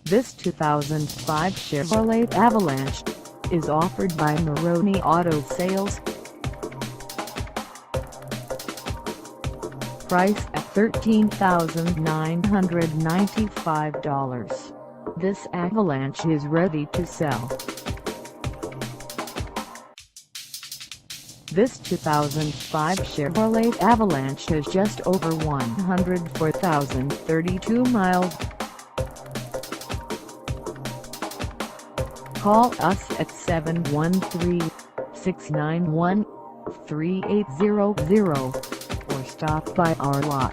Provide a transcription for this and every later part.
This 2005 Chevrolet Avalanche is offered by Maroney Auto Sales. Price at $13,995. This Avalanche is ready to sell. This 2005 Chevrolet Avalanche has just over 104,032 miles. Call us at 713-691-3800 or stop by our lot.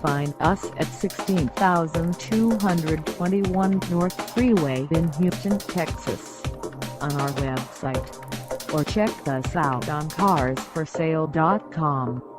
Find us at 16221 North Freeway in Houston, Texas, on our website, or check us out on carsforsale.com.